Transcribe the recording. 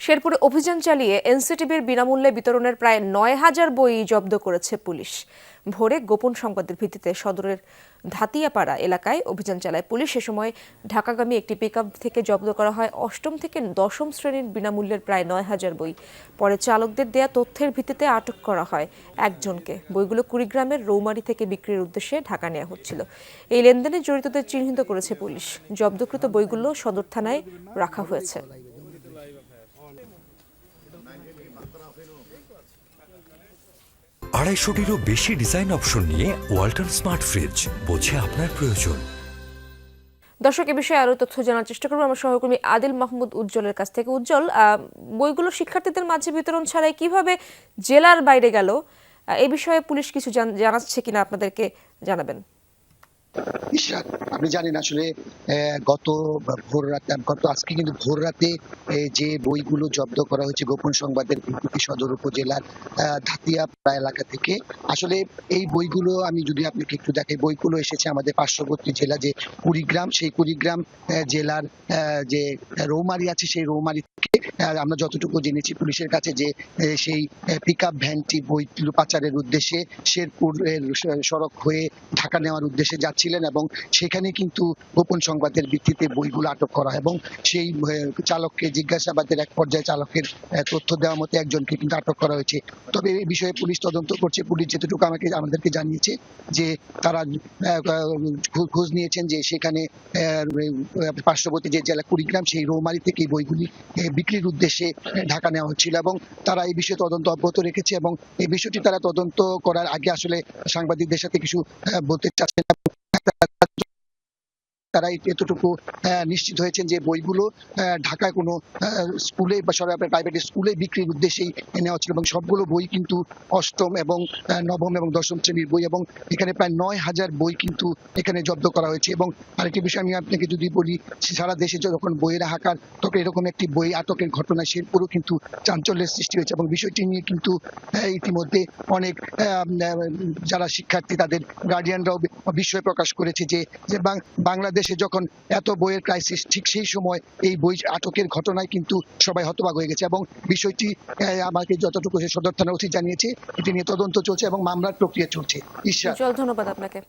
শেরপুরে অভিযান চালিয়ে এনসিটিবির বিনামূল্যে বিতরণের প্রায় ৯,০০০ বই জব্দ করেছে পুলিশ। ভোরে গোপন সংবাদের ভিত্তিতে সদরের ধাতিয়াপাড়া এলাকায় অভিযান চালায় পুলিশ। এ সময় ঢাকাগামী একটি পিকআপ থেকে জব্দ করা হয় ৮ম থেকে ১০ম শ্রেণীর বিনামূল্যের প্রায় ৯,০০০ বই। পরে চালকদের দেয়া তথ্যের ভিত্তিতে আটক করা হয় একজনকে। বইগুলো কুড়িগ্রামের রৌমারী থেকে বিক্রির উদ্দেশ্যে ঢাকা নেওয়া হচ্ছিল। এই লেনদেনে জড়িতদের চিহ্নিত করেছে পুলিশ। জব্দকৃত বইগুলো সদর থানায় রাখা হয়েছে। ২৫০টিরও বেশি ডিজাইন অপশন নিয়ে ওয়ালটন স্মার্ট ফ্রিজ, বোঝে আপনার প্রয়োজন। দর্শক, এ বিষয়ে আরো তথ্য জানার চেষ্টা করবো আমার সহকর্মী আদিল মাহমুদ উজ্জ্বলের কাছ থেকে। উজ্জ্বল, বইগুলো শিক্ষার্থীদের মাঝে বিতরণ ছাড়াই কিভাবে জেলার বাইরে গেল, এই বিষয়ে পুলিশ কিছু জানাচ্ছে কিনা আপনাদেরকে জানাবেন। ইশরাত, আপনি জানেন আসলে গত ভোর রাতে আজকে কিন্তু ভোর রাতে যে বইগুলো জব্দ করা হয়েছে গোপন সংবাদের ভিত্তিতে সদর উপজেলার ধাতিয়াপাড়া এলাকা থেকে, আসলে এই বইগুলো আমি যদি আপনাকে একটু দেখাই, বইগুলো এসেছে আমাদের পার্শ্ববর্তী জেলা যে কুড়িগ্রাম, সেই কুড়িগ্রাম জেলার যে রৌমারী আছে, সেই রৌমারী থেকে আমরা যতটুকু জেনেছি পুলিশের কাছে যে সেই পিকআপ ভ্যানটি বইগুলো পাচারের উদ্দেশ্যে শেরপুর সড়ক হয়ে ঢাকা নেওয়ার উদ্দেশ্যে যাচ্ছিলেন এবং সেখানে কিন্তু গোপন সংবাদের ভিত্তিতে বইগুলো আটক করা এবং সেই চালককে জিজ্ঞাসাবাদের এক পর্যায়ে চালকের তথ্য দেওয়া মতো একজনকে কিন্তু আটক করা হয়েছে। তবে এই বিষয়ে পুলিশ তদন্ত করছে। পুলিশ যেটুকু আমাদেরকে জানিয়েছে যে তারা খোঁজ নিয়েছেন যে সেখানে পার্শ্ববর্তী যে জেলা কুড়িগ্রাম, সেই রৌমারী থেকে এই বইগুলি বিক্রির উদ্দেশ্যে ঢাকা নেওয়া হচ্ছিল এবং তারা এই বিষয়ে তদন্ত অব্যাহত রেখেছে এবং এই বিষয়টি তারা তদন্ত করার আগে আসলে সাংবাদিকদের সাথে কিছু বলতে চাচ্ছেন না। তারা এতটুকু নিশ্চিত হয়েছেন যে বইগুলো ঢাকায় কোনো স্কুলে বা সরকারি প্রাইভেট স্কুলে বিক্রির উদ্দেশ্যেই নেওয়া ছিল এবং সবগুলো বই কিন্তু অষ্টম এবং নবম এবং দশম শ্রেণীর বই এবং এখানে প্রায় ৯,০০০ বই কিন্তু এখানে জব্দ করা হয়েছে। এবং আরেকটি বিষয় আমি আপনাকে যদি বলি, সারা দেশে যখন বইয়ের হাহাকার, তখন এরকম একটি বই আটকের ঘটনায় শেরপুরও কিন্তু চাঞ্চল্যের সৃষ্টি হয়েছে এবং বিষয়টি নিয়ে কিন্তু ইতিমধ্যে অনেক যারা শিক্ষার্থী তাদের গার্ডিয়ানরাও বিস্ময় প্রকাশ করেছে যে বাংলাদেশে যখন এত বইয়ের ক্রাইসিস, ঠিক সেই সময় এই বই আটকের ঘটনায় কিন্তু সবাই হতবাক হয়ে গেছে এবং বিষয়টি আমাকে যতটুকু সদর থানার ওসি জানিয়েছে, এটি নিয়ে তদন্ত চলছে এবং মামলার প্রক্রিয়া চলছে। ধন্যবাদ আপনাকে।